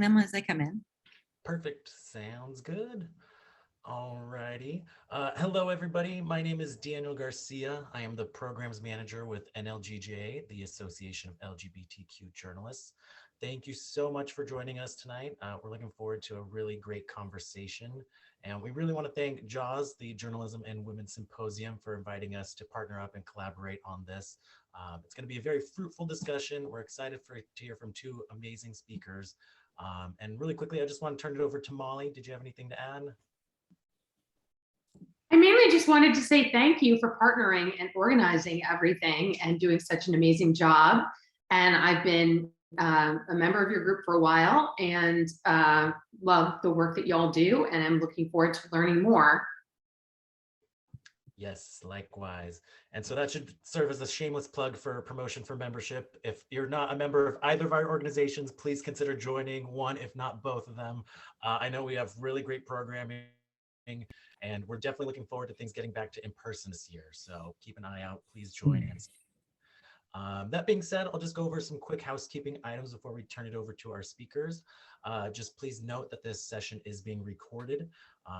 them as they come in. Perfect. Sounds good. Alrighty. Hello, everybody. My name is Daniel Garcia. I am the programs manager with NLGJ, the Association of LGBTQ Journalists. Thank you so much for joining us tonight. We're looking forward to a really great conversation. And we really want to thank JAWS, the Journalism and Women's Symposium, for inviting us to partner up and collaborate on this. It's going to be a very fruitful discussion. We're excited to hear from two amazing speakers. And really quickly, I just want to turn it over to Molly. Did you have anything to add? I mainly just wanted to say thank you for partnering and organizing everything and doing such an amazing job. And I've been a member of your group for a while and love the work that y'all do. And I'm looking forward to learning more. Yes, likewise. And so that should serve as a shameless plug for promotion for membership. If you're not a member of either of our organizations, please consider joining one, if not both of them. I know we have really great programming, and we're definitely looking forward to things getting back to in person this year. So keep an eye out, please join. That being said, I'll just go over some quick housekeeping items before we turn it over to our speakers. Just please note that this session is being recorded.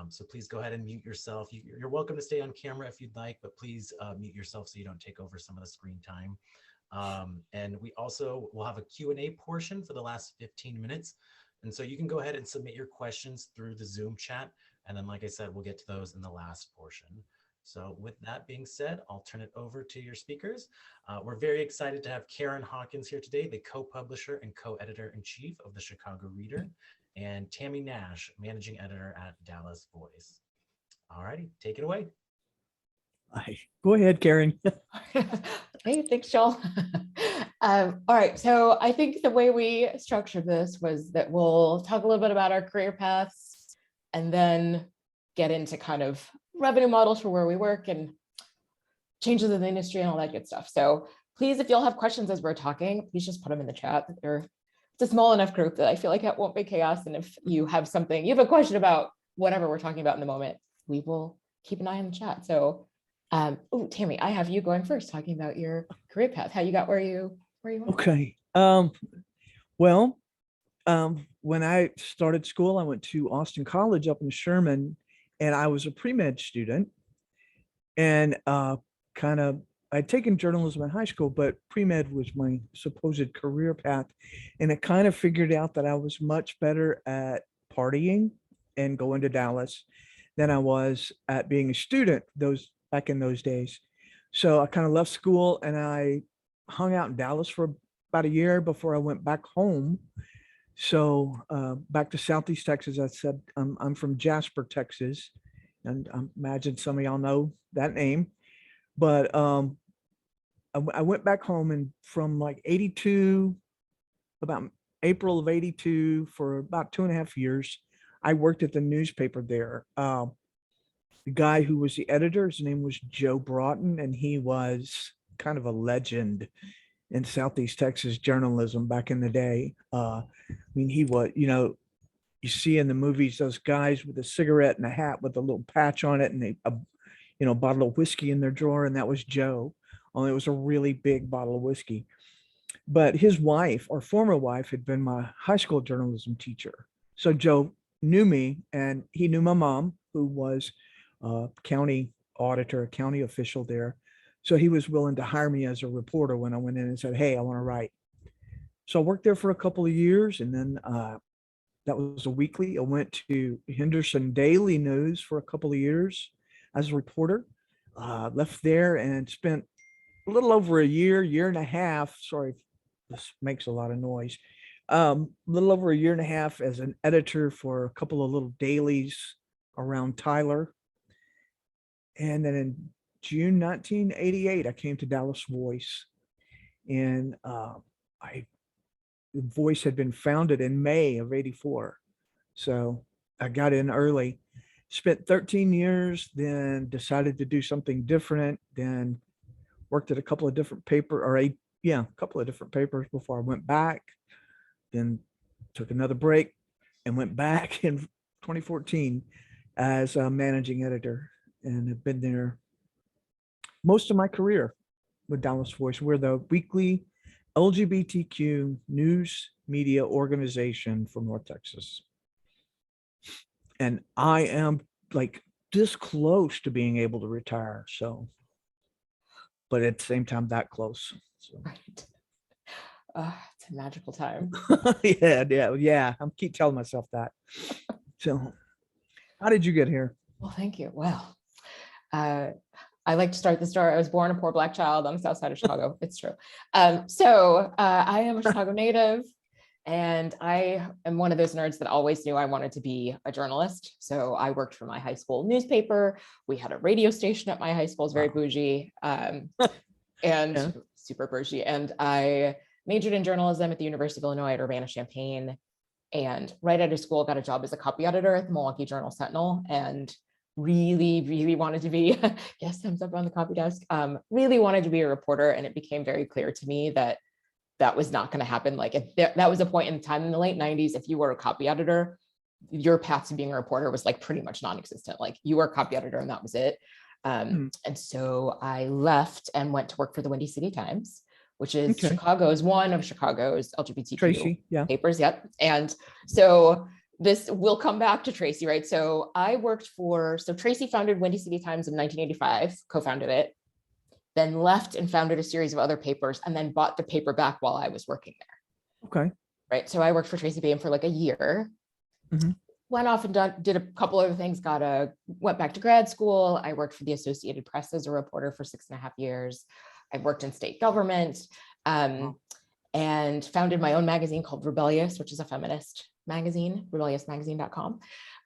So please go ahead and mute yourself. You're welcome to stay on camera if you'd like, but please mute yourself so you don't take over some of the screen time. And we also will have a Q&A portion for the last 15 minutes. And so you can go ahead and submit your questions through the Zoom chat. And then, like I said, we'll get to those in the last portion. So with that being said, I'll turn it over to your speakers. We're very excited to have Karen Hawkins here today, the co-publisher and co-editor-in-chief of the Chicago Reader, and Tammy Nash, managing editor at Dallas Voice. All righty, take it away. Go ahead, Karen. Hey, thanks, Joel. All right, so I think the way we structured this was that we'll talk a little bit about our career paths and then get into kind of revenue models for where we work and changes in the industry and all that good stuff. So please, if you'll have questions as we're talking, please just put them in the chat. It's a small enough group that I feel like it won't be chaos. And if you have a question about whatever we're talking about in the moment, we will keep an eye on the chat. So, Tammy, I have you going first, talking about your career path, how you got where you went. Okay. When I started school, I went to Austin College up in Sherman, and I was a pre-med student. And I'd taken journalism in high school, but pre-med was my supposed career path. And I kind of figured out that I was much better at partying and going to Dallas than I was at being a student back in those days. So I kind of left school and I hung out in Dallas for about a year before I went back home. So back to Southeast Texas. I said, I'm from Jasper, Texas. And I imagine some of y'all know that name. But I went back home, and from like 82, about April of 82, for about 2.5 years, I worked at the newspaper there. The guy who was the editor, his name was Joe Broughton, and he was kind of a legend in Southeast Texas journalism back in the day. He was, you see in the movies, those guys with a cigarette and a hat with a little patch on it, and a bottle of whiskey in their drawer, and that was Joe. Only it was a really big bottle of whiskey. But his wife, or former wife, had been my high school journalism teacher. So Joe knew me, and he knew my mom, who was a county auditor, a county official there. So he was willing to hire me as a reporter when I went in and said, hey, I want to write. So I worked there for a couple of years, and then that was a weekly. I went to Henderson Daily News for a couple of years as a reporter. Left there and spent a little over a year and a half. Sorry, this makes a lot of noise. A little over a year and a half as an editor for a couple of little dailies around Tyler. And then in June 1988, I came to Dallas Voice, and Voice had been founded in May of '84. So I got in early, spent 13 years, then decided to do something different, then worked at a couple of different papers before I went back, then took another break and went back in 2014 as a managing editor, and have been there most of my career with Dallas Voice. We're the weekly LGBTQ news media organization from North Texas. And I am like this close to being able to retire. So, but at the same time, that close. So. Right. It's a magical time. yeah. I keep telling myself that. So, how did you get here? Well, thank you. Well, I like to start the story. I was born a poor Black child on the south side of Chicago. It's true. I am a Chicago native, and I am one of those nerds that always knew I wanted to be a journalist. So I worked for my high school newspaper. We had a radio station at my high school. It's very bougie and super bougie. And I majored in journalism at the University of Illinois at Urbana-Champaign. And right out of school, got a job as a copy editor at the Milwaukee Journal-Sentinel, and really wanted to be, yes, thumbs up on the copy desk, really wanted to be a reporter. And it became very clear to me that that was not going to happen. Like that was a point in time in the late 90s, if you were a copy editor, your path to being a reporter was like pretty much non-existent. Like you were a copy editor and that was it. And so I left and went to work for the Windy City Times, which is one of Chicago's LGBTQ papers. Yep. And so we'll come back to Tracy, right? So Tracy founded Windy City Times in 1985, co-founded it, then left and founded a series of other papers, and then bought the paper back while I was working there. Okay. Right. So I worked for Tracy Bain for like a year, went off and did a couple other things, went back to grad school. I worked for the Associated Press as a reporter for 6.5 years. I worked in state government, and founded my own magazine called Rebellious, which is a feminist magazine, rebelliousmagazine.com,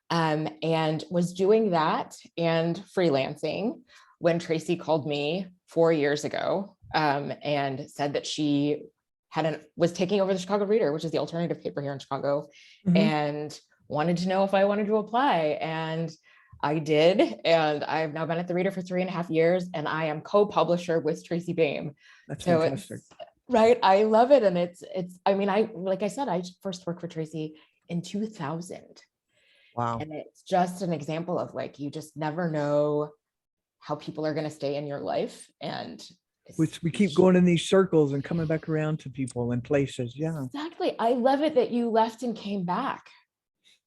and was doing that and freelancing when Tracy called me 4 years ago, and said that she was taking over the Chicago Reader, which is the alternative paper here in Chicago, and wanted to know if I wanted to apply. And I did, and I've now been at the Reader for 3.5 years, and I am co-publisher with Tracy Bain. That's fantastic. Right. I love it. And like I said, I first worked for Tracy in 2000. Wow. And it's just an example of like, you just never know how people are going to stay in your life. And we keep going in these circles and coming back around to people and places. Yeah. Exactly. I love it that you left and came back.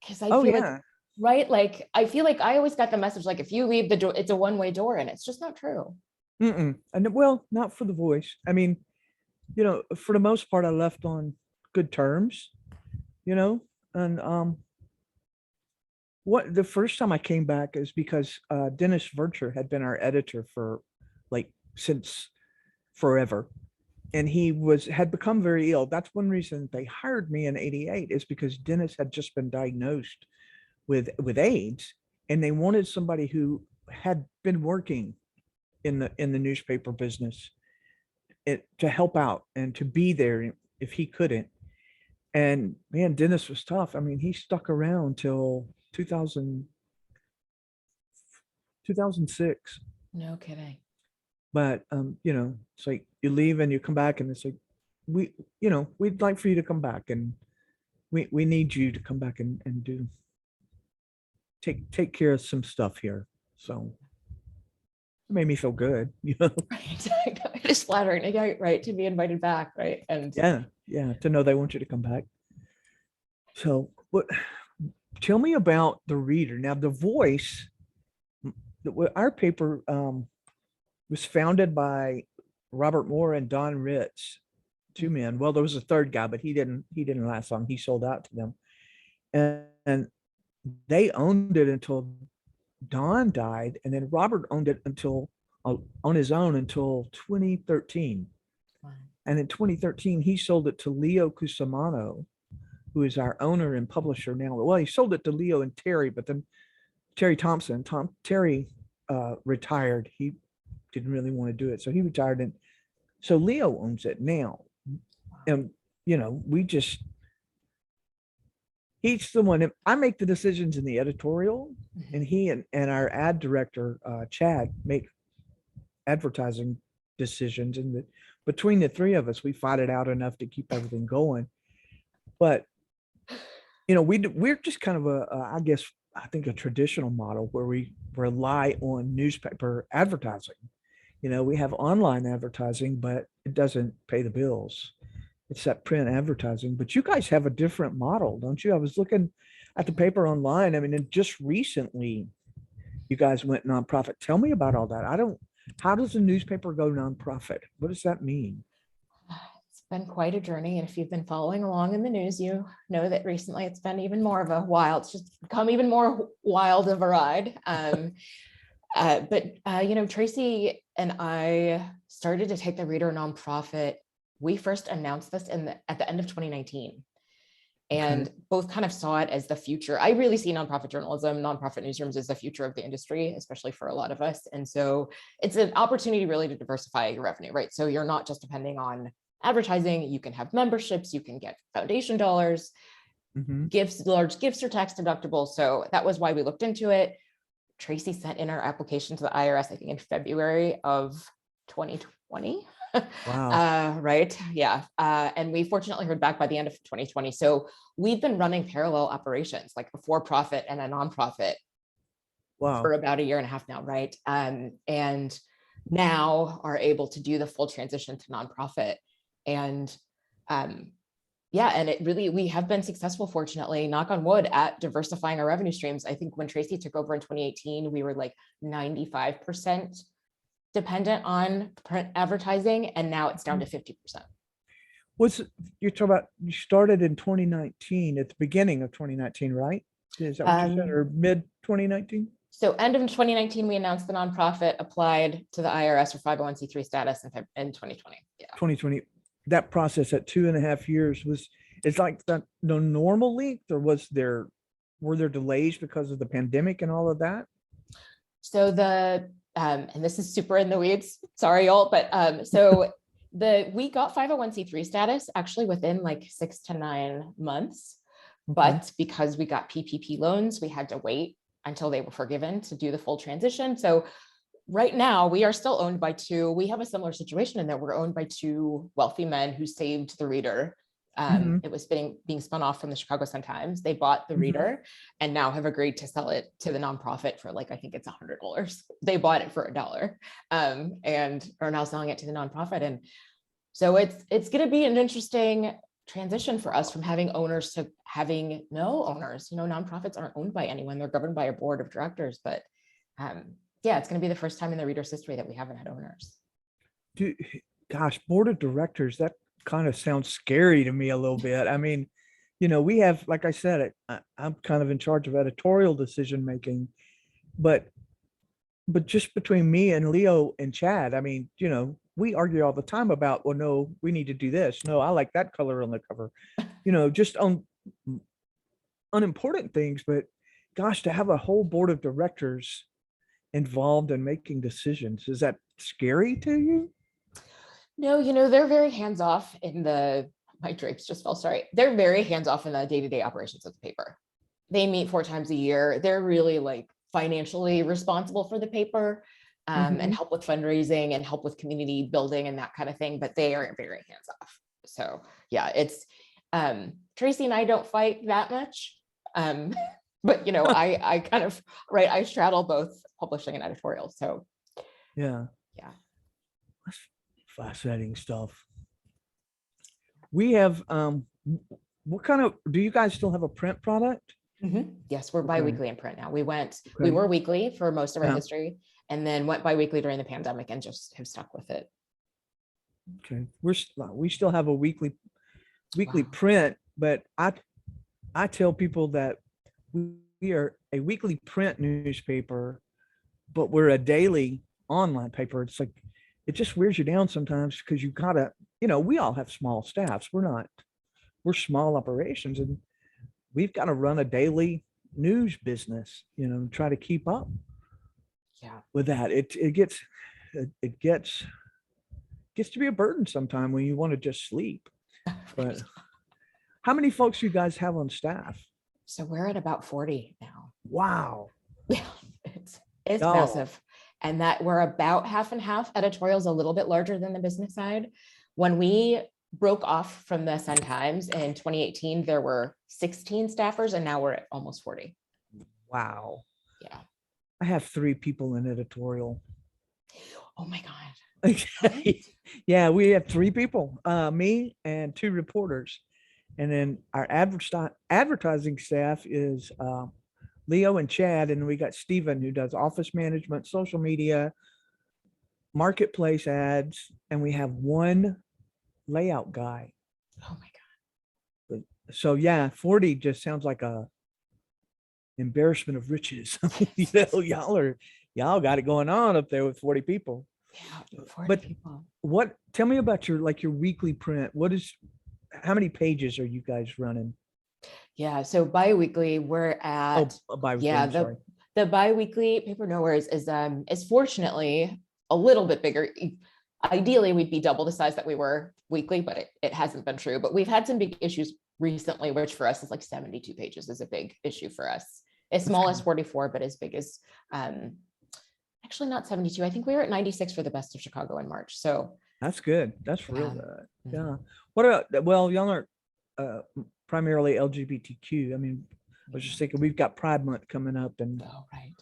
Because I feel like, right? Like, I feel like I always got the message, like, if you leave the door, it's a one-way door, and it's just not true. And well, not for The Voice. I mean, for the most part, I left on good terms, and the first time I came back is because Dennis Vercher had been our editor for since forever. And he had become very ill. That's one reason they hired me in '88, is because Dennis had just been diagnosed with AIDS, and they wanted somebody who had been working in the newspaper business to help out and to be there if he couldn't. And man, Dennis was tough. I mean, he stuck around till 2006. No kidding. But it's like you leave and you come back, and it's like we'd like for you to come back, and we need you to come back and do take care of some stuff here. So it made me feel good, Right. It is flattering, right, to be invited back, right? And yeah, to know they want you to come back. So tell me about the Reader. Now, The Voice, our paper was founded by Robert Moore and Don Ritz, two men. Well, there was a third guy, but he didn't last long. He sold out to them, and they owned it until Don died, and then Robert owned it on his own until 2013. Wow. And in 2013, he sold it to Leo Cusimano, who is our owner and publisher now. Well, he sold it to Leo and Terry, but then Terry Thompson, Terry retired. He didn't really want to do it, so he retired, and so Leo owns it now. And he's the one. I make the decisions in the editorial, and he and our ad director Chad make advertising decisions, and between the three of us, we fight it out enough to keep everything going. But we're just kind of I think a traditional model where we rely on newspaper advertising. You know, we have online advertising, but it doesn't pay the bills. It's that print advertising. But you guys have a different model, don't you? I was looking at the paper online. I mean, and just recently, you guys went nonprofit. Tell me about all that. I don't, how does a newspaper go nonprofit? What does that mean? It's been quite a journey. And if you've been following along in the news, you know that recently it's been even more of a wild, it's just become even more wild of a ride. You know, Tracy and I started to take the Reader nonprofit. We first announced this at the end of 2019. And both kind of saw it as the future. I really see nonprofit journalism, nonprofit newsrooms as the future of the industry, especially for a lot of us. And so it's an opportunity really to diversify your revenue, right? So you're not just depending on advertising, you can have memberships, you can get foundation dollars, gifts, large gifts are tax deductible. So that was why we looked into it. Tracy sent in our application to the IRS, I think in February of 2020. Wow. Right. Yeah. And we fortunately heard back by the end of 2020. So we've been running parallel operations, like a for-profit and a nonprofit Wow. for about a year and a half now. Right. And now are able to do the full transition to nonprofit. And yeah, and it really, we have been successful, fortunately, knock on wood, at diversifying our revenue streams. I think when Tracy took over in 2018, we were like 95% dependent on print advertising, and now it's down to 50%. What's you're talking about? You started in 2019, at the beginning of 2019, right? Is that what you said, or mid 2019? So end of 2019, we announced the nonprofit, applied to the IRS for 501c3 status in 2020. Yeah. 2020. That process at 2.5 years it's like that the normal length, or were there delays because of the pandemic and all of that? So and this is super in the weeds, sorry y'all, but so we got 501c3 status actually within like 6 to 9 months, but because we got PPP loans, we had to wait until they were forgiven to do the full transition. So right now we are still owned by we have a similar situation in that we're owned by two wealthy men who saved the Reader. It was being spun off from the Chicago Sun-Times. They bought the Reader and now have agreed to sell it to the nonprofit for like, I think it's $100. They bought it for $1 and are now selling it to the nonprofit. And so it's going to be an interesting transition for us from having owners to having no owners. You know, nonprofits aren't owned by anyone. They're governed by a board of directors, but yeah, it's going to be the first time in the Reader's history that we haven't had owners. Gosh, board of directors, that kind of sounds scary to me a little bit. I mean, you know, we have, like I said, I'm kind of in charge of editorial decision making, but just between me and Leo and Chad, I mean, you know, we argue all the time about, well, no, we need to do this. No, I like that color on the cover, you know, just on unimportant things. But gosh, to have a whole board of directors involved in making decisions, is that scary to you? No, you know, they're very hands-off in my drapes just fell, sorry. They're very hands-off in the day-to-day operations of the paper. They meet 4 times a year. They're really like financially responsible for the paper and help with fundraising and help with community building and that kind of thing, but they are very hands-off. So yeah, it's Tracy and I don't fight that much. But you know, I kind of, right, I straddle both publishing and editorial. So yeah. That's fascinating stuff. We have what kind of, do you guys still have a print product? Yes, we're bi-weekly in print now. We were weekly for most of our history, and then went bi-weekly during the pandemic and just have stuck with it. Okay, we still have a weekly print, but I tell people that we are a weekly print newspaper, but we're a daily online paper. It's like, it just wears you down sometimes because you gotta, you know, we all have small staffs. We're small operations, and we've got to run a daily news business, you know, try to keep up with that. It gets to be a burden sometime when you want to just sleep. But how many folks you guys have on staff? So we're at about 40 now. Wow. Yeah, it's massive. And that we're about half and half. Editorial's a little bit larger than the business side. When we broke off from the Sun-Times in 2018, there were 16 staffers, and now we're at almost 40. Wow. Yeah. I have 3 people in editorial. Oh my God. Okay. Yeah, we have 3 people, me and 2 reporters. And then our advertising staff is Leo and Chad, and we got Steven who does office management, social media, marketplace ads, and we have 1 layout guy. Oh my God. So yeah, 40 just sounds like a embarrassment of riches. You know, y'all got it going on up there with 40 people. Yeah, 40 But people. tell me about your weekly print. How many pages are you guys running? Yeah, so bi-weekly we're at Bi-weekly, yeah, I'm sorry. the bi-weekly Paper Nowheres is fortunately a little bit bigger. Ideally, we'd be double the size that we were weekly, but it hasn't been true. But we've had some big issues recently, which for us is like 72 pages is a big issue for us. As small as 44, but as big as actually not 72. I think we were at 96 for the Best of Chicago in March. So That's good. That's real Yeah. good. Mhm. Yeah. What about, well, y'all aren't primarily LGBTQ. I mean, I was just thinking we've got Pride Month coming up, and oh, right.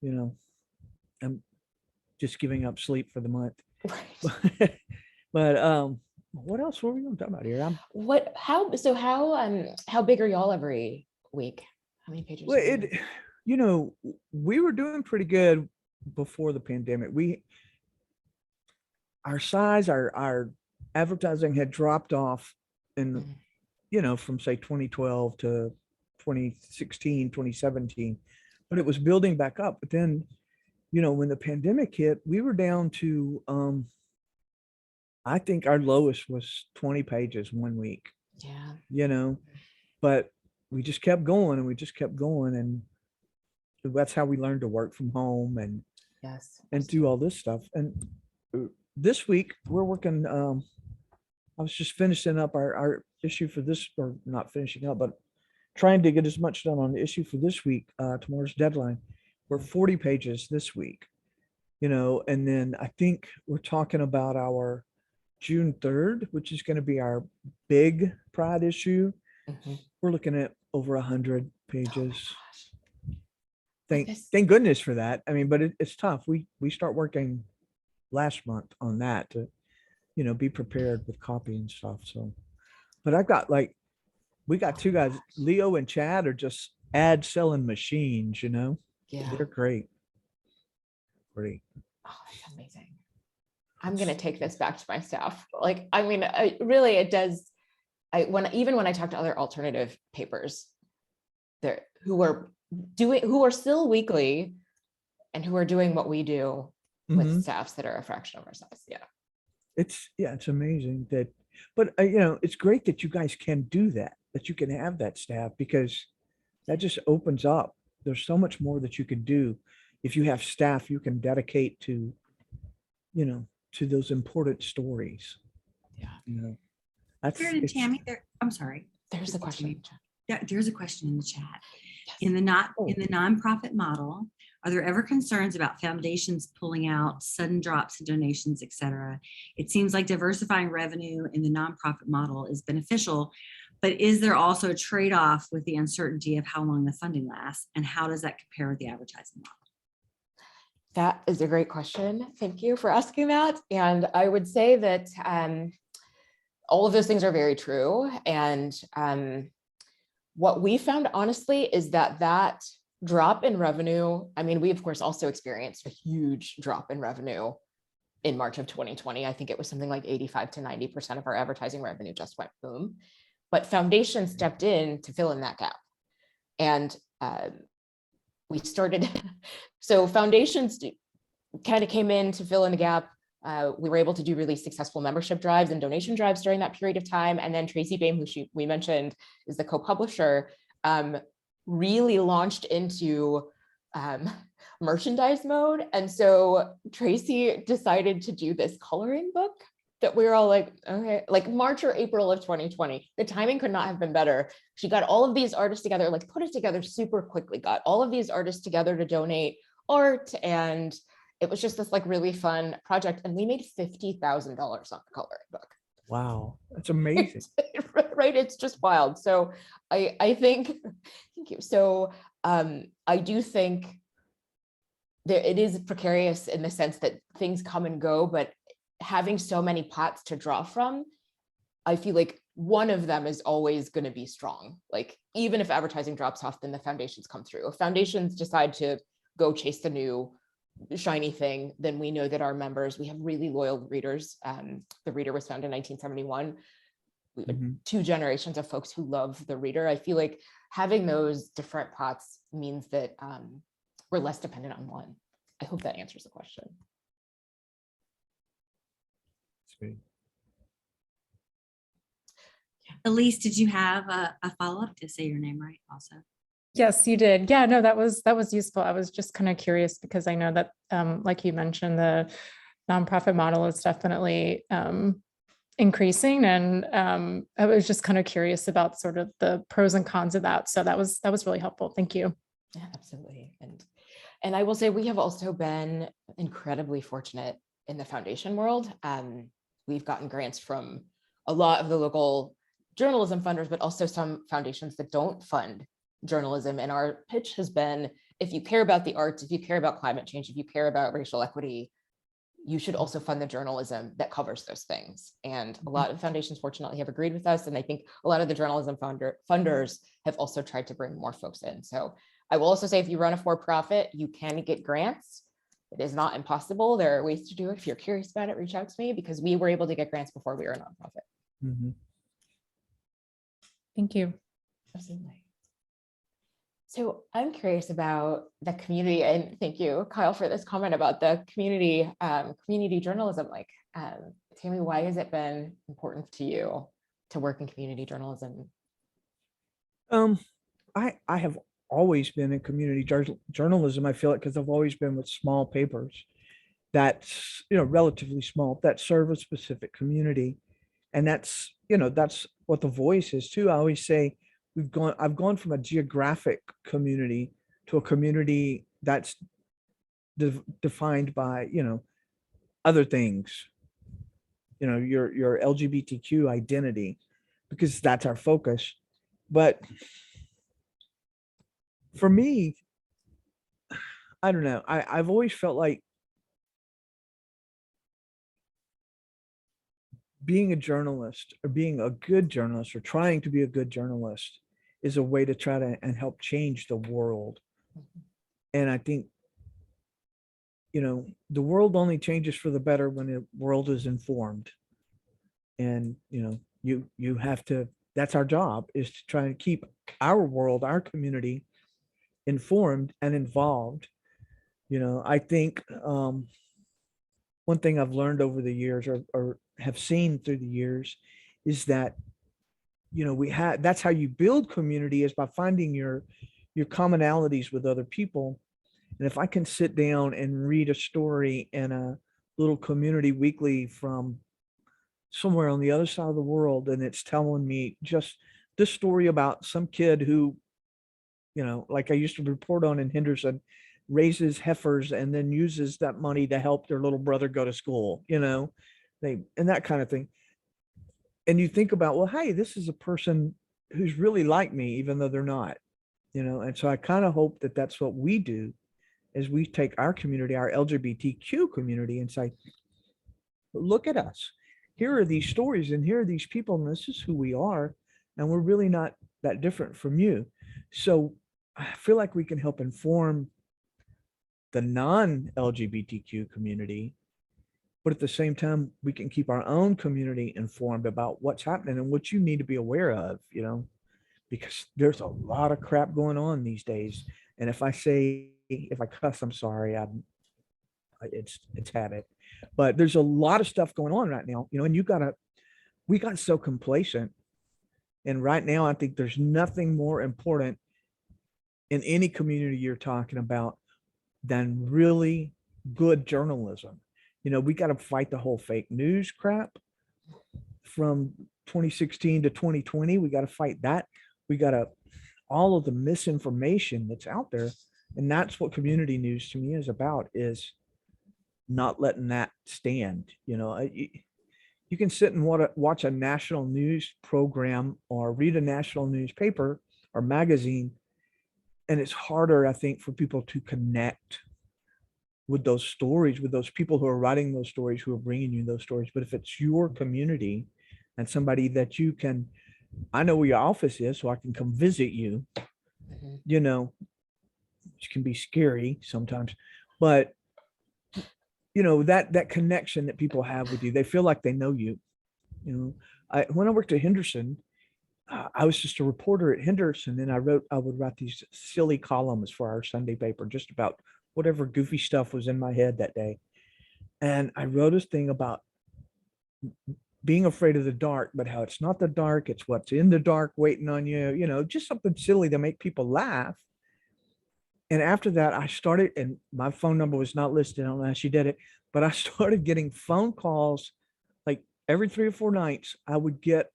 you know, I'm just giving up sleep for the month. Right. But what else were we going to talk about here? How big are y'all every week? How many pages? Well, are you doing? we were doing pretty good before the pandemic. Our size, our advertising had dropped off in, Mhm. from say 2012 to 2016, 2017, but it was building back up. But then, when the pandemic hit, we were down to, I think our lowest was 20 pages one week, Yeah. but we just kept going and we just kept going. And that's how we learned to work from home and Yes. do all this stuff. And this week we're working, I was just finishing up our issue for this, or not finishing up, but trying to get as much done on the issue for this week, tomorrow's deadline. We're 40 pages this week, and then I think we're talking about our June 3rd, which is going to be our big Pride issue. Mhm. We're looking at over 100 Oh my pages. gosh. Thank goodness for that. I mean, but it's tough. We start working last month on that to, be prepared with copy and stuff. So, but we got 2 guys, Leo and Chad are just ad selling machines, Yeah. they're great. Great. Oh, that's amazing. I'm going to take this back to my staff. Like, I mean, really, it does. Even when I talk to other alternative papers there who are still weekly and who are doing what we do with Mhm. staffs that are a fraction of our size. Yeah. It's amazing that, but it's great that you guys can do that you can have that staff, because that just opens up. There's so much more that you can do if you have staff you can dedicate to, to those important stories. Yeah. That's Karen and Tammy, I'm sorry. There's a question. There's a question in the chat. Yes. In the Oh. nonprofit model, are there ever concerns about foundations pulling out sudden drops in donations, et cetera? It seems like diversifying revenue in the nonprofit model is beneficial, but is there also a trade-off with the uncertainty of how long the funding lasts? And how does that compare with the advertising model? That is a great question. Thank you for asking that. And I would say that all of those things are very true. And what we found, honestly, is that drop in revenue, I mean, we of course also experienced a huge drop in revenue in March of 2020. I think it was something like 85 to 90% of our advertising revenue just went boom. But Foundation stepped in to fill in that gap. And we started, so Foundations kind of came in to fill in the gap. We were able to do really successful membership drives and donation drives during that period of time. And then Tracy Baim, who we mentioned is the co-publisher, really launched into merchandise mode. And so Tracy decided to do this coloring book that we were all like, okay, like March or April of 2020. The timing could not have been better. She got all of these artists together, like put it together super quickly, got all of these artists together to donate art, and it was just this like really fun project. And we made $50,000 on the coloring book. Wow, that's amazing. Right, it's just wild. So I think, thank you. So I do think it is precarious in the sense that things come and go, but having so many pots to draw from, I feel like one of them is always going to be strong. Like even if advertising drops off, then the foundations come through. If foundations decide to go chase the new shiny thing, then we know that our members, we have really loyal readers. The Reader was founded in 1971. We had Mhm. 2 generations of folks who love the Reader. I feel like having those different pots means that we're less dependent on one. I hope that answers the question. Sweet. Elise, did you have a follow-up to say your name right also? Yes, you did. Yeah, no, that was useful. I was just kind of curious because I know that, like you mentioned, the nonprofit model is definitely increasing, and I was just kind of curious about sort of the pros and cons of that. So that was really helpful. Thank you. Yeah, absolutely. And I will say we have also been incredibly fortunate in the foundation world. We've gotten grants from a lot of the local journalism funders, but also some foundations that don't fund journalism. And our pitch has been, if you care about the arts, if you care about climate change, if you care about racial equity, you should also fund the journalism that covers those things. And a lot of foundations fortunately have agreed with us. And I think a lot of the journalism funders have also tried to bring more folks in. So I will also say, if you run a for-profit, you can get grants. It is not impossible. There are ways to do it. If you're curious about it, reach out to me, because we were able to get grants before we were a nonprofit. Mhm. Thank you. Absolutely. So I'm curious about the community, and thank you, Kyle, for this comment about the community journalism. Like, Tammy, why has it been important to you to work in community journalism? I have always been in community journalism. I feel it because I've always been with small papers that's, relatively small, that serve a specific community. And that's what The Voice is too. I always say I've gone from a geographic community to a community that's defined by, other things, your LGBTQ identity, because that's our focus. But for me, I don't know. I've always felt like being a journalist, or being a good journalist, or trying to be a good journalist, is a way to try to and help change the world. And I think, the world only changes for the better when the world is informed. And, you have to, that's our job, is to try and keep our world, our community informed and involved. I think one thing I've learned over the years, or have seen through the years, is that, that's how you build community, is by finding your commonalities with other people. And if I can sit down and read a story in a little community weekly from somewhere on the other side of the world, and it's telling me just this story about some kid who, like I used to report on in Henderson, raises heifers and then uses that money to help their little brother go to school, and that kind of thing. And you think about, well, hey, this is a person who's really like me, even though they're not, and so I kind of hope that that's what we do, is we take our community, our LGBTQ community, and say, look at us. Here are these stories, and here are these people, and this is who we are. And we're really not that different from you. So I feel like we can help inform the non-LGBTQ community, but at the same time, we can keep our own community informed about what's happening and what you need to be aware of, because there's a lot of crap going on these days. And if I cuss, I'm sorry. It's habit, but there's a lot of stuff going on right now, and we got so complacent. And right now, I think there's nothing more important in any community you're talking about than really good journalism. We got to fight the whole fake news crap from 2016 to 2020. We got to fight that. We got to, all of the misinformation that's out there. And that's what community news to me is about, is not letting that stand. You can sit and watch a national news program or read a national newspaper or magazine, and it's harder, I think, for people to connect with those stories, with those people who are writing those stories, who are bringing you those stories. But if it's your community and somebody that you can, I know where your office is, so I can come visit you, Mhm. you know, which can be scary sometimes, but you know, that connection that people have with you, they feel like they know you. You know, when I worked at Henderson, I was just a reporter at Henderson, and I would write these silly columns for our Sunday paper, just about whatever goofy stuff was in my head that day. And I wrote a thing about being afraid of the dark, but how it's not the dark, it's what's in the dark waiting on you, you know, just something silly to make people laugh. And after that, I started, and my phone number was not listed. I don't know how she did it, but I started getting phone calls like every 3 or 4 nights. I would get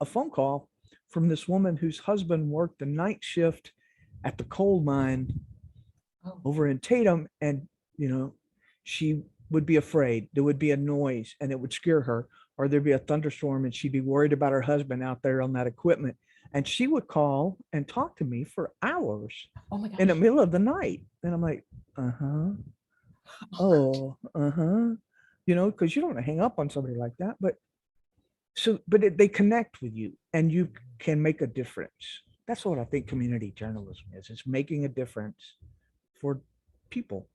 a phone call from this woman whose husband worked the night shift at the coal mine Oh. over in Tatum. And, you know, she would be afraid. There would be a noise and it would scare her, or there'd be a thunderstorm and she'd be worried about her husband out there on that equipment. And she would call and talk to me for hours Oh my in the gosh. middle of the night. And I'm like, uh-huh. Oh, uh-huh. You know, because you don't want to hang up on somebody like that. But they connect with you and you can make a difference. That's what I think community journalism is. It's making a difference for people.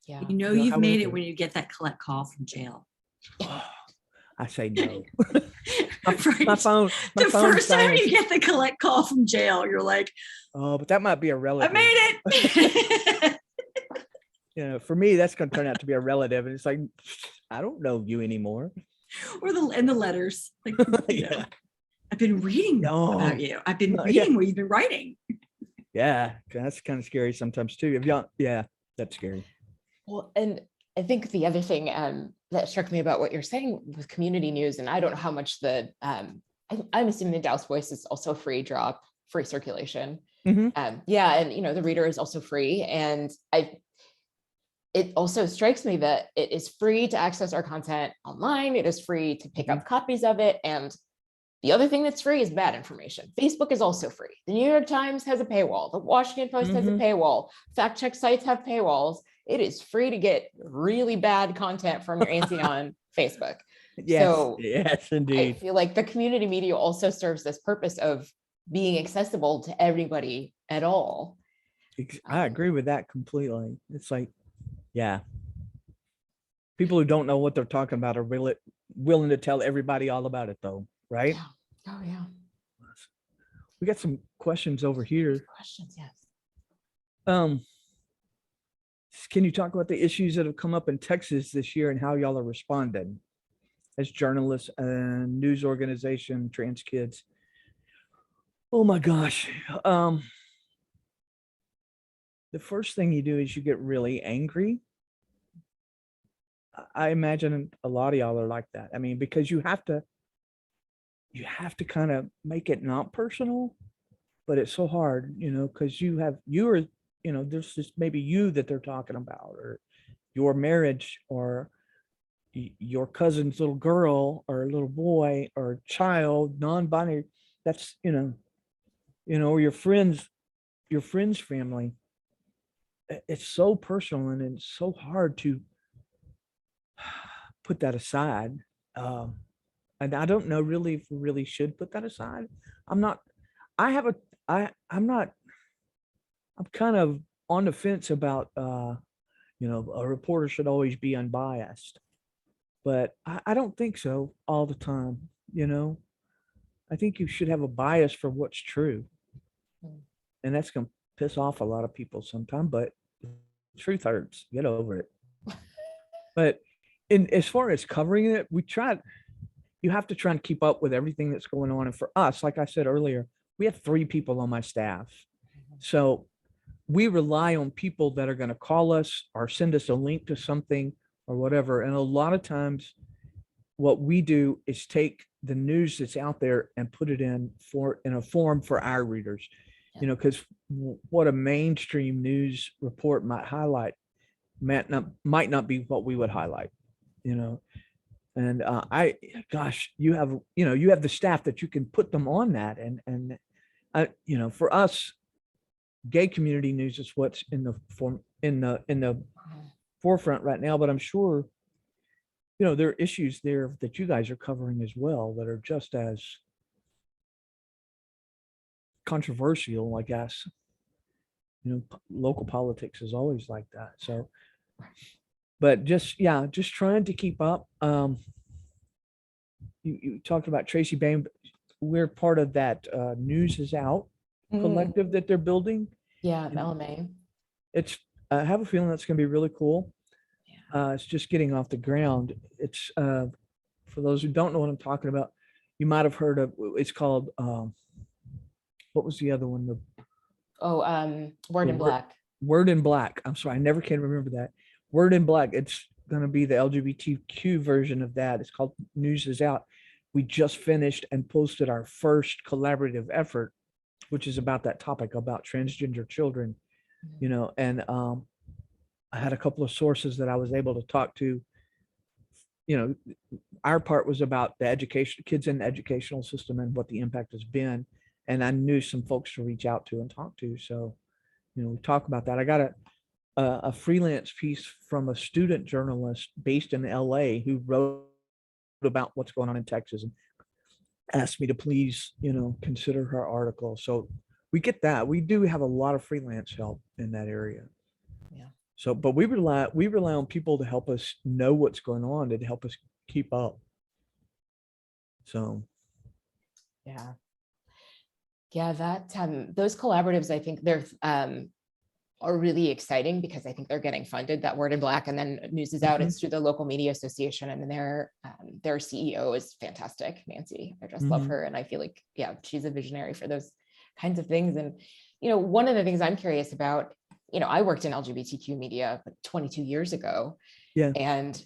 Yeah. You know, You know, you've how we made look it at when you get that collect call from jail. I say no. My Right. phone, my The phone's first time you silent. get the collect call from jail, you're like, Oh, but that might be a I relative. made it. You know, for me, that's going to turn out to be a relative. And it's like, I don't know you anymore. Or the letters. Like, you know, Yeah. I've been reading No. about you. I've been No, yeah. reading what you've been writing. Yeah. That's kind of scary sometimes too. If y'all, yeah, that's scary. Well, and I think the other thing that struck me about what you're saying with community news, and I don't know how much I'm assuming the Dallas Voice is also free drop, free circulation. Mhm. Yeah, and you know, the Reader is also free, and it also strikes me that it is free to access our content online. It is free to pick up copies of it, and the other thing that's free is bad information. Facebook is also free. The New York Times has a paywall. The Washington Post has a paywall. Fact check sites have paywalls. It is free to get really bad content from your auntie on Facebook. Yes. So yes, I indeed. feel like the community media also serves this purpose of being accessible to everybody at all. I agree with that completely. It's like, yeah. People who don't know what they're talking about are really willing to tell everybody all about it though, right? Yeah. Oh yeah. We got some questions over here. Questions, yes. Can you talk about the issues that have come up in Texas this year and how y'all are responding as journalists and news organization, Trans Kids? Oh my gosh. The first thing you do is you get really angry. I imagine a lot of y'all are like that. I mean, because you have to kind of make it not personal, but it's so hard, you know, because you are, you know, there's just maybe you that they're talking about, or your marriage, or your cousin's little girl or little boy or child, non-binary. That's, you know, or your friends family. It's so personal and it's so hard to put that aside. And I don't know really if we really should put that aside. I'm kind of on the fence about, you know, a reporter should always be unbiased, but I don't think so all the time. You know, I think you should have a bias for what's true. And that's going to piss off a lot of people sometimes, but truth hurts. Get over it. But as far as covering it, you have to try and keep up with everything that's going on. And for us, like I said earlier, we have 3 people on my staff. So we rely on people that are going to call us or send us a link to something or whatever. And a lot of times what we do is take the news that's out there and put it in a form for our readers, you know, because what a mainstream news report might highlight might not be what we would highlight, you know. And you have the staff that you can put them on that. And you know, for us, gay community news is what's in the forefront right now, but I'm sure, there are issues there that you guys are covering as well that are just as controversial, I guess. Local politics is always like that. So, but just trying to keep up. You talked about Tracy Bain. We're part of that News is Out collective that they're building. Yeah, LMA. I have a feeling that's going to be really cool. It's just getting off the ground. It's for those who don't know what I'm talking about, you might have heard of. It's called what was the other one? Word in Black. Word in Black. I'm sorry, I never can remember that. Word in Black. It's going to be the LGBTQ version of that. It's called News is Out. We just finished and posted our first collaborative effort, which is about that topic, about transgender children. And I had a couple of sources that I was able to talk to. Our part was about the education, kids in the educational system and what the impact has been. And I knew some folks to reach out to and talk to. So, we talk about that. I got a freelance piece from a student journalist based in LA who wrote about what's going on in Texas and asked me to please, consider her article. So we get that. We do have a lot of freelance help in that area. Yeah. So, but we rely on people to help us know what's going on and to help us keep up. So. Yeah. Yeah, that those collaboratives, I think they're are really exciting because I think they're getting funded. That Word in Black, and then News is Out. It's through the local media association, and their CEO is fantastic, Nancy. I just love her, and I feel like she's a visionary for those kinds of things. And one of the things I'm curious about, I worked in LGBTQ media 22 years ago, and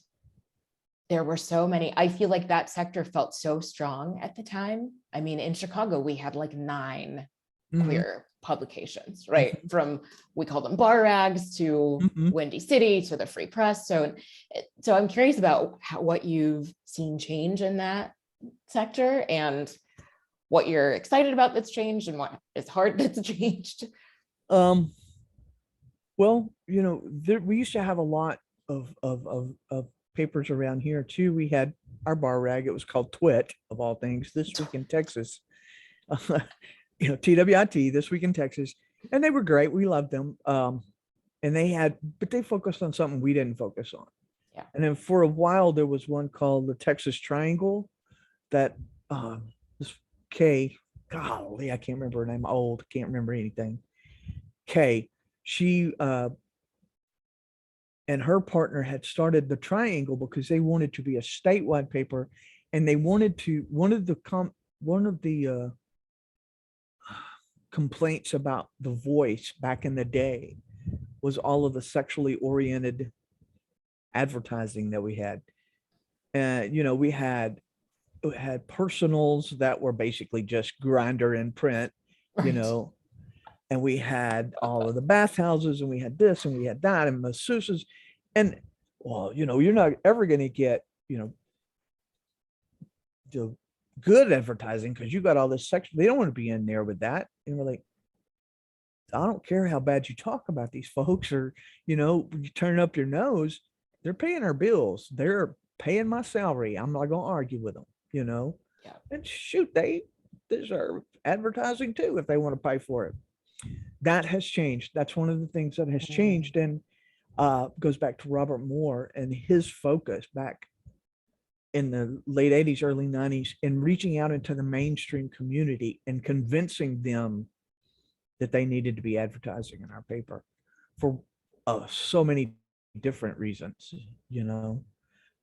there were so many. I feel like that sector felt so strong at the time. I mean, in Chicago, we had like 9 queer publications, right? From, we call them bar rags, to Windy City, to the Free Press. So I'm curious about what you've seen change in that sector, and what you're excited about that's changed, and what is hard that's changed. Well, we used to have a lot of papers around here too. We had our bar rag. It was called Twit, of all things, This Week in Texas. TWIT, This Week in Texas, and they were great. We loved them. And but they focused on something we didn't focus on. Yeah. And then for a while there was one called the Texas Triangle that this Kay, golly, I can't remember her name. Old, can't remember anything. Kay, she and her partner had started the Triangle because they wanted to be a statewide paper, and they wanted to, one of the complaints about The Voice back in the day was all of the sexually oriented advertising that we had. We had personals that were basically just Grindr in print, Right. And we had all of the bathhouses, and we had this and we had that, and masseuses. And you're not ever going to get, the good advertising because you got all this section. They don't want to be in there with that. And we're like, I don't care how bad you talk about these folks, or, you turn up your nose. They're paying our bills. They're paying my salary. I'm not going to argue with them, Yeah. and shoot, they deserve advertising too if they want to pay for it. That has changed. That's one of the things that has changed, and goes back to Robert Moore and his focus back in the late 80s, early 90s, in reaching out into the mainstream community and convincing them that they needed to be advertising in our paper for so many different reasons,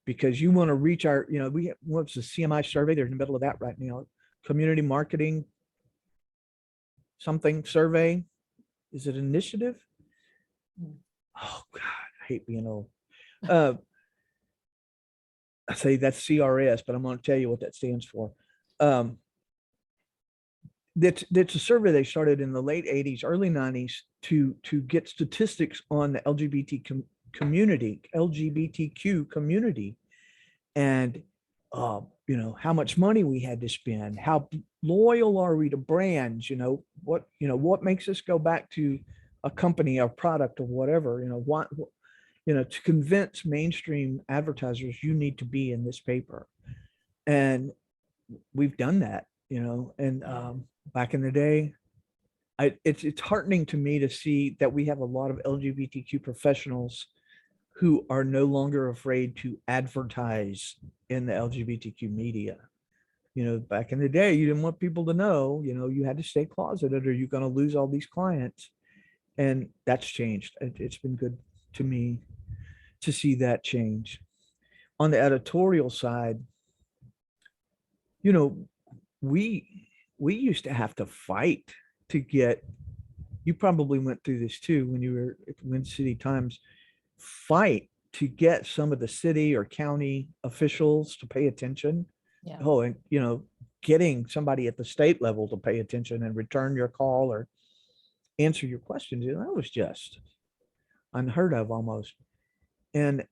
because you want to reach our, what's the CMI survey? They're in the middle of that right now. Community marketing something survey. Is it initiative? Oh God, I hate being old. I say that's CRS, but I'm going to tell you what that stands for. That's a survey they started in the late 80s, early 90s to get statistics on the LGBTQ community, and how much money we had to spend, how loyal are we to brands, what makes us go back to a company or product or whatever, to convince mainstream advertisers, you need to be in this paper. And we've done that, and back in the day, it's heartening to me to see that we have a lot of LGBTQ professionals who are no longer afraid to advertise in the LGBTQ media. Back in the day, you didn't want people to know, you had to stay closeted or you're going to lose all these clients. And that's changed. It's been good to me to see that change. On the editorial side, we used to have to fight to get, you probably went through this too when you were at Wind City Times, fight to get some of the city or county officials to pay attention. Yeah. Oh, and getting somebody at the state level to pay attention and return your call or answer your questions, that was just unheard of almost. And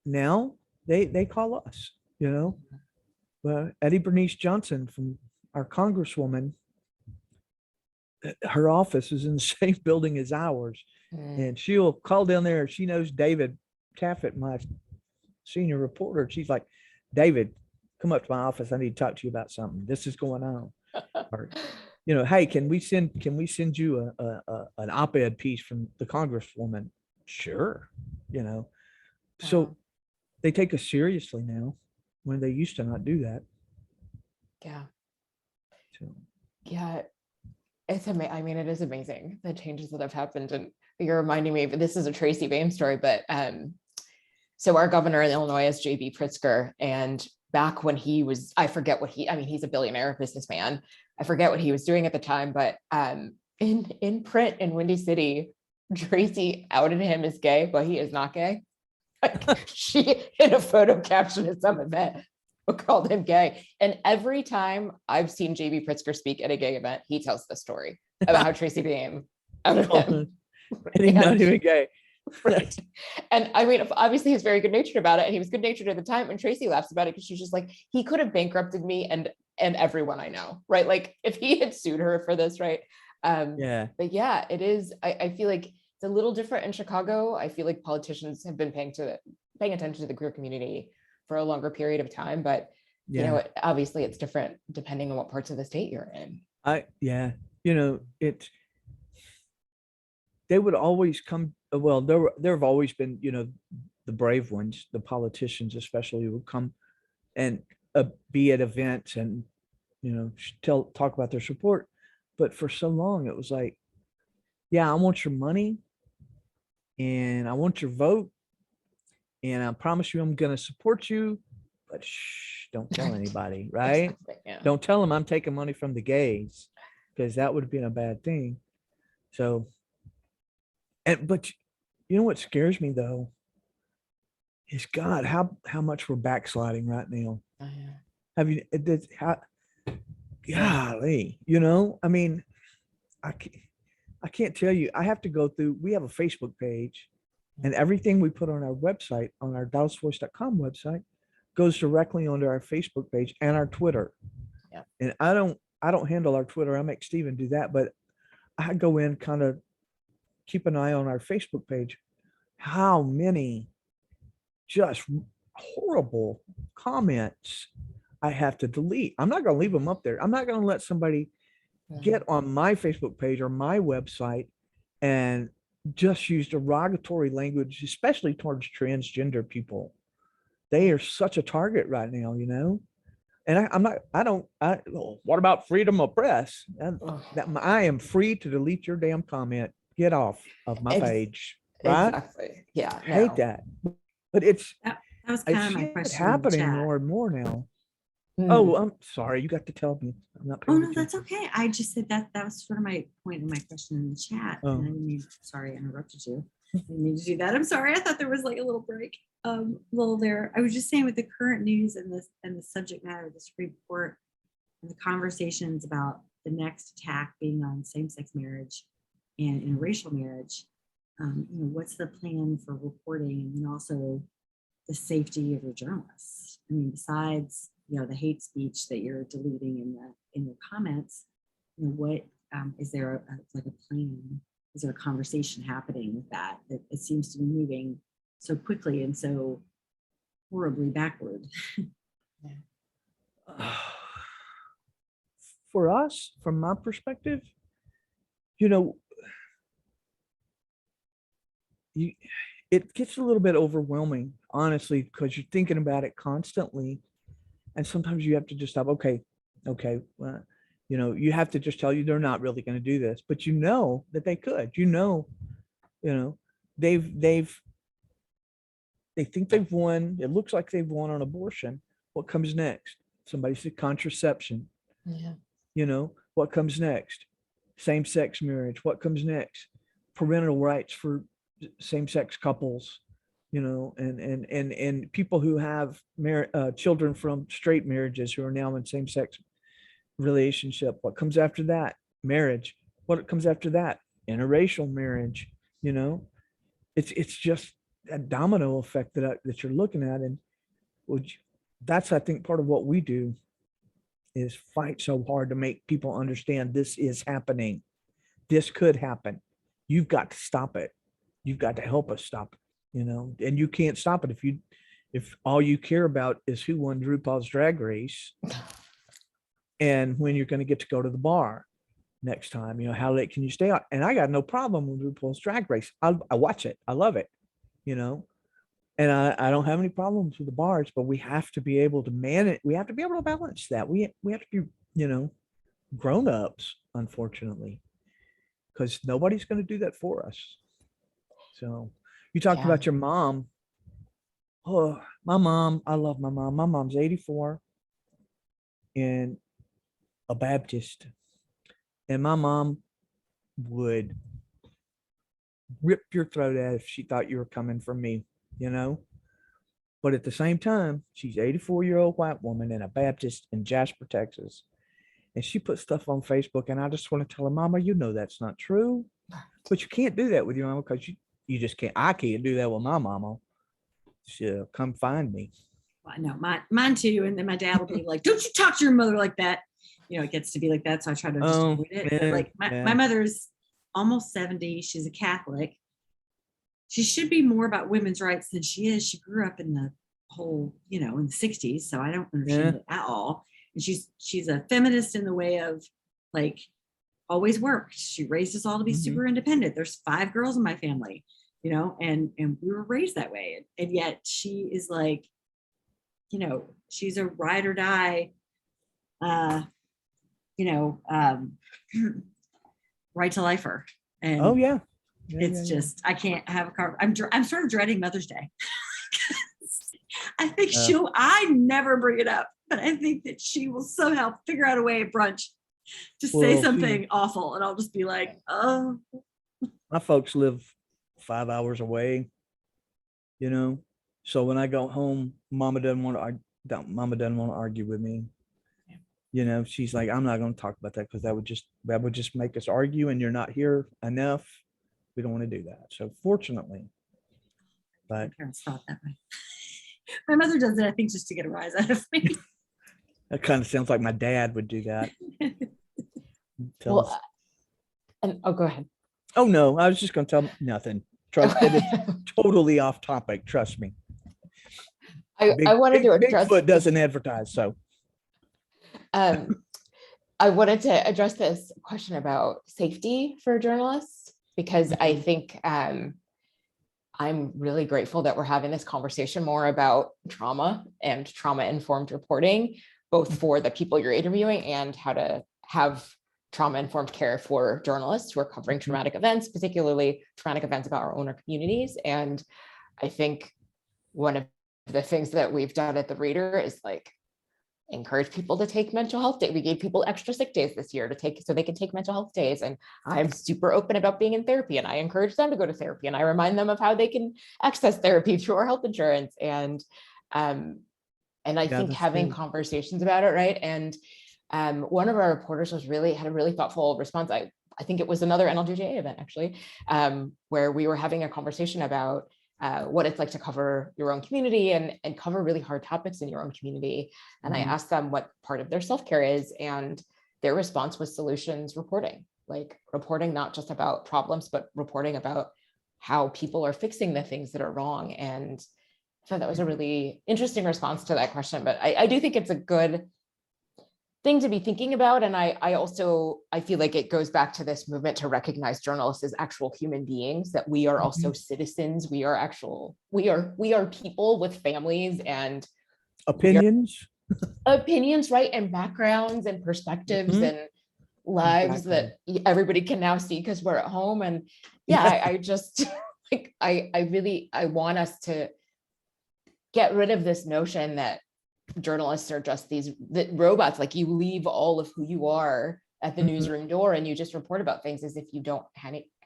now they call us, Eddie Bernice Johnson, from our congresswoman, her office is in the same building as ours. And she'll call down there. She knows David Taffet, my senior reporter. She's like, David, come up to my office. I need to talk to you about something. This is going on. Or, hey, can we send you an op-ed piece from the congresswoman? Sure. So Wow. they take us seriously now when they used to not do that. Yeah. So, Yeah. It's amazing. I mean, it is amazing the changes that have happened. And you're reminding me, this is a Tracy Bain story, but so our governor in Illinois is J.B. Pritzker. And back when he was, I forget what he's a billionaire businessman. I forget what he was doing at the time, but in print in Windy City, Tracy outed him as gay, but he is not gay. Like, she in a photo caption at some event called him gay. And every time I've seen JB Pritzker speak at a gay event, he tells the story about how Tracy Bain outed him. and he's not even gay. Right. And I mean, obviously he's very good natured about it. And he was good natured at the time. And Tracy laughs about it because she's just like, he could have bankrupted me and everyone I know, right? Like if he had sued her for this, right? Yeah. But yeah, it is. I feel like it's a little different in Chicago. I feel like politicians have been paying attention to the queer community for a longer period of time, but obviously it's different depending on what parts of the state you're in. They would always come. Well, there have always been, the brave ones, the politicians especially, would come and be at events and, talk about their support. But for so long, it was like, yeah, I want your money and I want your vote. And I promise you, I'm going to support you, but shh, don't tell anybody, right? Exactly, yeah. Don't tell them I'm taking money from the gays, because that would have been a bad thing. So, but what scares me though is, God, how much we're backsliding right now. Oh, yeah. Have you, golly, I mean, I can't tell you, I have to go through, we have a Facebook page, and everything we put on our website, on our DallasVoice.com website, goes directly onto our Facebook page and our Twitter. Yeah. And I don't handle our Twitter. I make Steven do that, but I go in, kind of keep an eye on our Facebook page. How many just horrible comments I have to delete. I'm not going to leave them up there. I'm not going to let somebody get on my Facebook page or my website and just use derogatory language, especially towards transgender people. They are such a target right now, And what about freedom of press? I am free to delete your damn comment. Get off of my page. Right? Exactly. Yeah. I hate that. But That was I kind of my see it question. in the happening chat. more and more now. Mm. Oh, I'm sorry. You got to tell me. I'm not Oh, paying no, that's attention. okay. I just said that was sort of my point in my question in the chat. Oh. And I didn't mean, sorry, I interrupted you. I didn't mean to do that. I'm sorry. I thought there was like a little break. There. I was just saying, with the current news and the subject matter of the Supreme Court and the conversations about the next attack being on same-sex marriage and interracial marriage, what's the plan for reporting, and then also the safety of your journalists? I mean, besides the hate speech that you're deleting in your comments, what is there a plan? Is there a conversation happening with that? It seems to be moving so quickly and so horribly backward. For us, from my perspective, you know, it gets a little bit overwhelming, honestly, because you're thinking about it constantly. And sometimes you have to just stop. Okay, well, you have to just tell you they're not really going to do this, but you know that they could. They think they've won. It looks like they've won on abortion. What comes next? Somebody said contraception. Yeah. What comes next? Same-sex marriage. What comes next? Parental rights for same-sex couples, and people who have children from straight marriages who are now in same-sex relationship. What comes after that? Marriage. What comes after that? Interracial marriage. It's just a domino effect that you're looking at, and that's, I think, part of what we do is fight so hard to make people understand this is happening. This could happen. You've got to stop it. You've got to help us stop it, and you can't stop it if all you care about is who won RuPaul's Drag Race and when you're going to get to go to the bar next time, how late can you stay out? And I got no problem with RuPaul's Drag Race. I watch it. I love it, and I don't have any problems with the bars, but we have to be able to manage. We have to be able to balance that. We have to be, grown-ups, unfortunately, because nobody's going to do that for us. So you talked about your mom. Oh, my mom, I love my mom. My mom's 84 and a Baptist. And my mom would rip your throat out if she thought you were coming from me, But at the same time, she's 84-year-old white woman and a Baptist in Jasper, Texas. And she put stuff on Facebook, and I just want to tell her, Mama, that's not true. But you can't do that with your mama because you just can't. I can't do that with my mama. She'll come find me. Well, I know mine too. And then my dad will be like, "Don't you talk to your mother like that." It gets to be like that. So I try to just avoid it. But like my mother's almost 70. She's a Catholic. She should be more about women's rights than she is. She grew up in the whole, in the 60s. So I don't understand it at all. And she's a feminist in the way of like always worked. She raised us all to be super independent. There's 5 girls in my family, and we were raised that way. And yet she is like, she's a ride or die, right to lifer. And oh yeah. It's just, I can't have a car. I'm sort of dreading Mother's Day. I think I never bring it up, but I think that she will somehow figure out a way at brunch to say something awful. And I'll just be like, oh. My folks live 5 hours away, so when I go home, Mama doesn't want to argue with me. She's like, I'm not going to talk about that because that would just make us argue, and you're not here enough. We don't want to do that. So fortunately, but my parents thought that way. My mother does it, I think, just to get a rise out of me. that kind of sounds like my dad would do that. Go ahead. Oh no, I was just going to tell nothing. Trust it's totally off topic. Trust me. I wanted to address. Bigfoot doesn't advertise, so. I wanted to address this question about safety for journalists, because I think I'm really grateful that we're having this conversation more about trauma and trauma-informed reporting, both for the people you're interviewing and how to have trauma-informed care for journalists who are covering traumatic events, particularly traumatic events about our own communities. And I think one of the things that we've done at the Reader is like encourage people to take mental health days. We gave people extra sick days this year so they can take mental health days. And I'm super open about being in therapy, and I encourage them to go to therapy, and I remind them of how they can access therapy through our health insurance. And I think having conversations about it, right? And one of our reporters had a really thoughtful response. I think it was another NLGJA event actually, where we were having a conversation about what it's like to cover your own community and cover really hard topics in your own community. And I asked them what part of their self-care is, and their response was solutions reporting, like reporting not just about problems, but reporting about how people are fixing the things that are wrong. And I thought that was a really interesting response to that question. But I do think it's a good thing to be thinking about. And I feel like it goes back to this movement to recognize journalists as actual human beings, that we are also citizens. We are people with families and Opinions. opinions, right? And backgrounds and perspectives Mhm. and lives that everybody can now see because we're at home. And I just like, I want us to get rid of this notion that journalists are just these robots. Like, you leave all of who you are at the Mhm. newsroom door and you just report about things as if you don't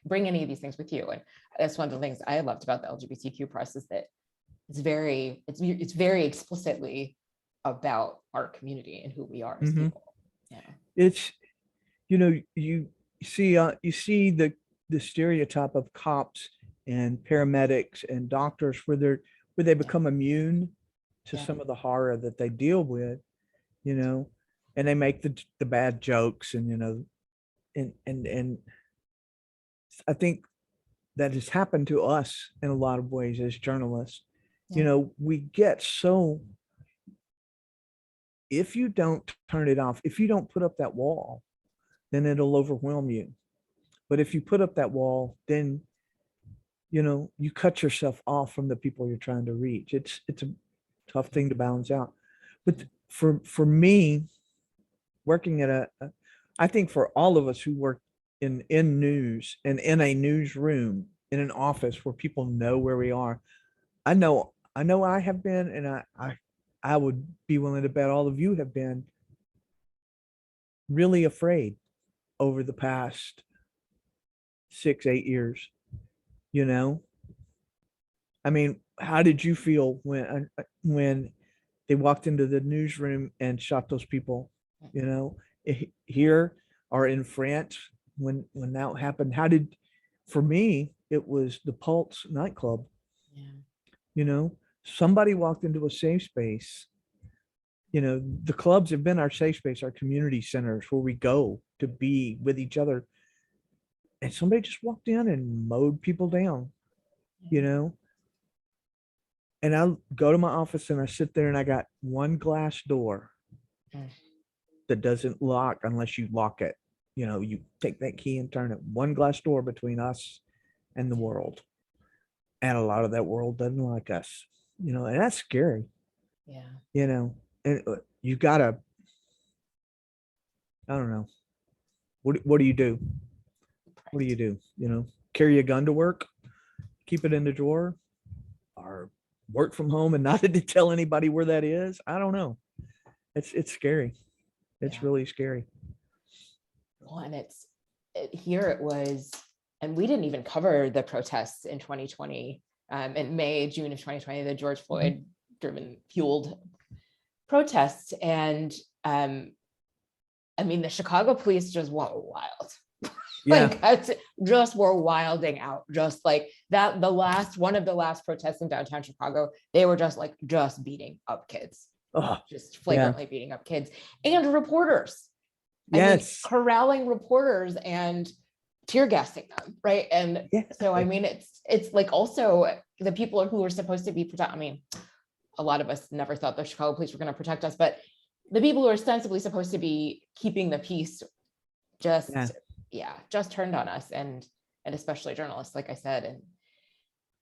bring any of these things with you. And that's one of the things I loved about the LGBTQ press, is that it's very explicitly about our community and who we are as Mhm. people. Yeah. It's, you see the stereotype of cops and paramedics and doctors where they become immune to Yeah. some of the horror that they deal with, and they make the bad jokes, and and I think that has happened to us in a lot of ways as journalists. Yeah. We get so, if you don't turn it off, if you don't put up that wall, then it'll overwhelm you. But if you put up that wall, then you cut yourself off from the people you're trying to reach. It's a tough thing to balance out. But for me, working at I think for all of us who work in news and in a newsroom, in an office where people know where we are, I know I have been, and I would be willing to bet all of you have been really afraid over the past 6-8 years. I mean, how did you feel when they walked into the newsroom and shot those people, here or in France when that happened? For me, it was the Pulse nightclub. Yeah. Somebody walked into a safe space. The clubs have been our safe space, our community centers where we go to be with each other. And somebody just walked in and mowed people down, and I go to my office and I sit there and I got one glass door Mm. that doesn't lock unless you lock it. You take that key and turn it. One glass door between us and the world. And a lot of that world doesn't like us, and that's scary, Yeah. and you gotta, I don't know. What do you do? What do you do? Carry a gun to work, keep it in the drawer, or work from home and not to tell anybody where that is? I don't know. It's scary. It's Yeah. really scary. Well, and here it was, and we didn't even cover the protests in 2020, in June of 2020, the George Floyd fueled protests. And I mean, the Chicago police just went wild. Yeah. Just were wilding out, just like that. One of the last protests in downtown Chicago, they were just beating up kids, just flagrantly beating up kids and reporters. Yes. Corralling reporters and tear gassing them, right? And so, I mean, it's like also the people who are supposed to be protected. I mean, a lot of us never thought the Chicago police were going to protect us, but the people who are ostensibly supposed to be keeping the peace just turned on us, and especially journalists, like I said.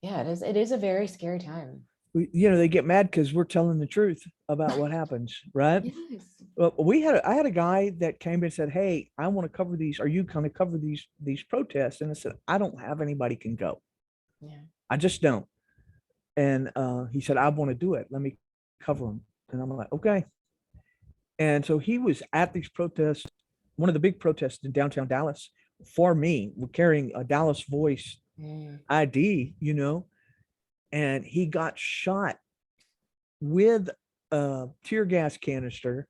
And it is a very scary time. They get mad because we're telling the truth about what happens, right? Yes. Well, I had a guy that came and said, "Hey, I want to cover these. Are you going to cover these protests?" And I said, "I don't have anybody can go. Yeah. I just don't." And he said, "I want to do it. Let me cover them." And I'm like, "Okay." And so he was at these protests, one of the big protests in downtown Dallas for me. We're carrying a Dallas Voice ID, and he got shot with a tear gas canister.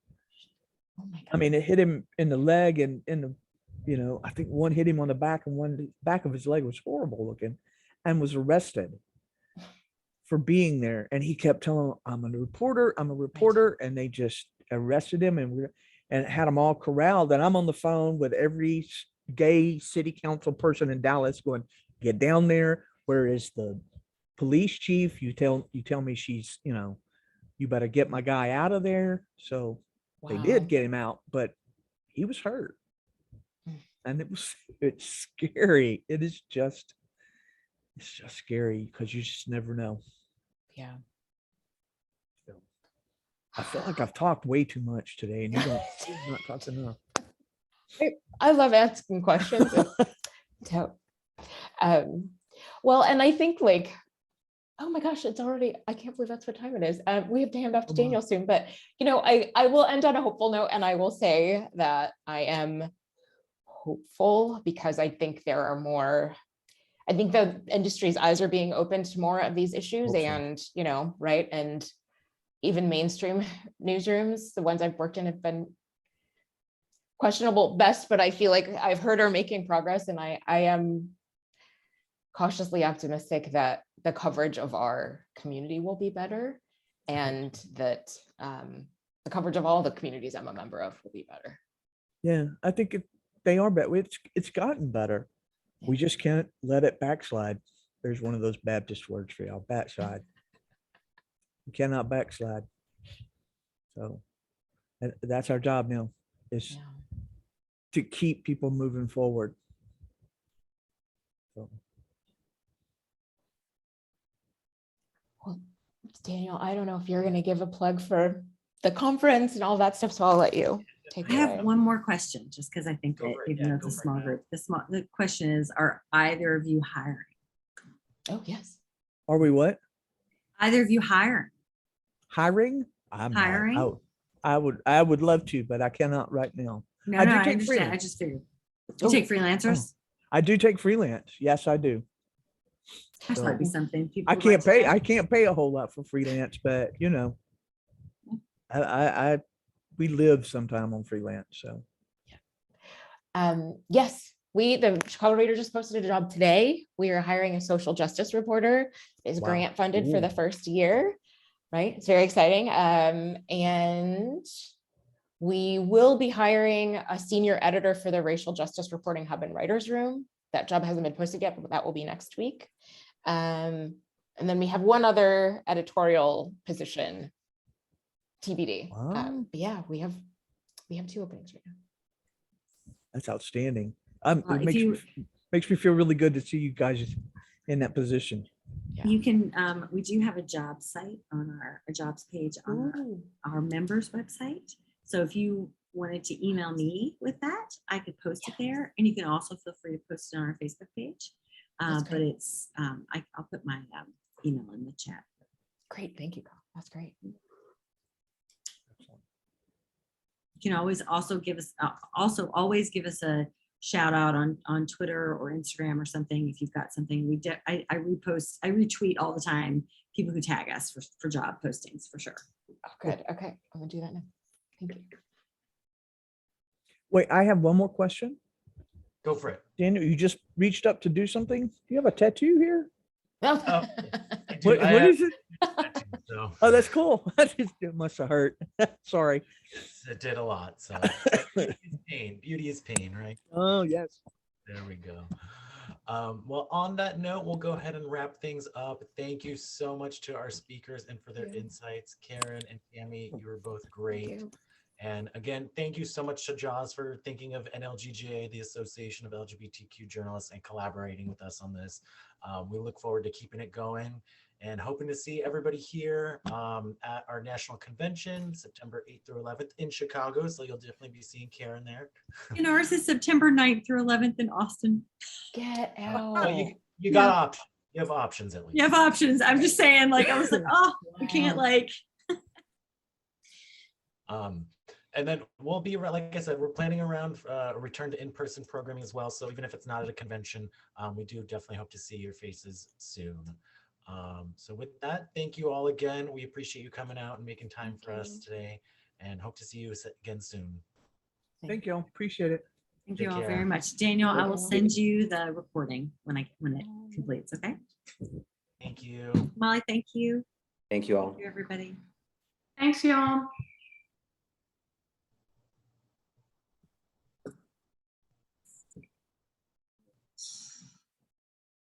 Oh my God. I mean, it hit him in the leg and in the, I think one hit him on the back, and one back of his leg was horrible looking, and was arrested for being there. And he kept telling them, I'm a reporter. And they just arrested him and had them all corralled. And I'm on the phone with every gay city council person in Dallas going, get down there. Whereas the police chief, you tell me she's, you better get my guy out of there. So they Wow. did get him out, but he was hurt. Hmm. And it's scary. It's just scary because you just never know. Yeah. So, I feel like I've talked way too much today and you've not talked enough. I love asking questions. So, well, and I think like, oh my gosh, it's already, I can't believe that's what time it is. We have to hand off to Come on. Daniel soon, but I will end on a hopeful note, and I will say that I am hopeful because I think there are more, I think the industry's eyes are being opened to more of these issues, Hope so. and, right. And even mainstream newsrooms, the ones I've worked in have been questionable best, but I feel like I've heard are making progress, and I am cautiously optimistic that the coverage of our community will be better, and that the coverage of all the communities I'm a member of will be better. Yeah, I think they are better. It's gotten better. We just can't let it backslide. There's one of those Baptist words for y'all, backslide. You cannot backslide. So that's our job now, is Yeah. to keep people moving forward. So, Well, Daniel, I don't know if you're going to give a plug for the conference and all that stuff, so I'll let you take I it have away. one more question, just because I think Go that for it. even Yeah, though it's go a for it small now. group, the question is, are either of you hiring? Oh, yes. are we what? Either of you hiring? Hiring? I'm not. Hiring? I would love to, but I cannot right now. No, I no, do I take understand. I freelance. just figured. You Oh, take freelancers? I do take freelance. Yes, I do. That So, might be something people I would like can't to pay. know. I can't pay a whole lot for freelance, but we live sometime on freelance. So Yes, the Chicago Reader just posted a job today. We are hiring a social justice reporter. It's Wow. grant funded for the Ooh. first year, right? It's very exciting. And we will be hiring a senior editor for the Racial Justice Reporting Hub and Writers Room. That job hasn't been posted yet, but that will be next week. And then we have one other editorial position, TBD. Wow. But yeah, we have 2 openings right now. That's outstanding. Well, It if makes me feel really good to see you guys in that position. Yeah. You can, we do have a job site on a jobs page on Ooh. our members website. So if you wanted to email me with that, I could post it there. And you can also feel free to post it on our Facebook page. That's But great. it's, I'll put my email in the chat. Great, thank you, Carl. That's great. You can always also give us, always give us a shout out on Twitter or Instagram or something. If you've got something, I retweet all the time, people who tag us for job postings for sure. Oh, good. Okay, I'm gonna do that now. Thank you. Wait, I have one more question. Go for it. Daniel, you just reached up to do something. Do you have a tattoo here? No. I do. What I is it? So Oh, that's cool. It must have hurt. Sorry. it did a lot. So beauty is pain, right? Oh, yes. There we go. Well, on that note, we'll go ahead and wrap things up. Thank you so much to our speakers and for their Thank you. insights. Karen and Tammy, you were both Thank great. you. And again, thank you so much to Jaws for thinking of NLGJA, the Association of LGBTQ Journalists, and collaborating with us on this. We look forward to keeping it going and hoping to see everybody here at our national convention, September 8th through 11th in Chicago. So you'll definitely be seeing Karen there. And ours is September 9th through 11th in Austin. Get out. Well, you got options. You have options at least. You have options. I'm just saying, like, I was like, oh, I can't Wow. like. And then we'll be, like I said, we're planning around a return to in-person programming as well. So even if it's not at a convention, we do definitely hope to see your faces soon. So with that, thank you all again. We appreciate you coming out and making time for us today, and hope to see you again soon. Thank you. Appreciate it. Thank Take you all care. very much. Daniel, I will Yeah. send you the recording when it completes, okay? Thank you. Molly, thank you. Thank you all. Thank you, everybody. Thanks, y'all.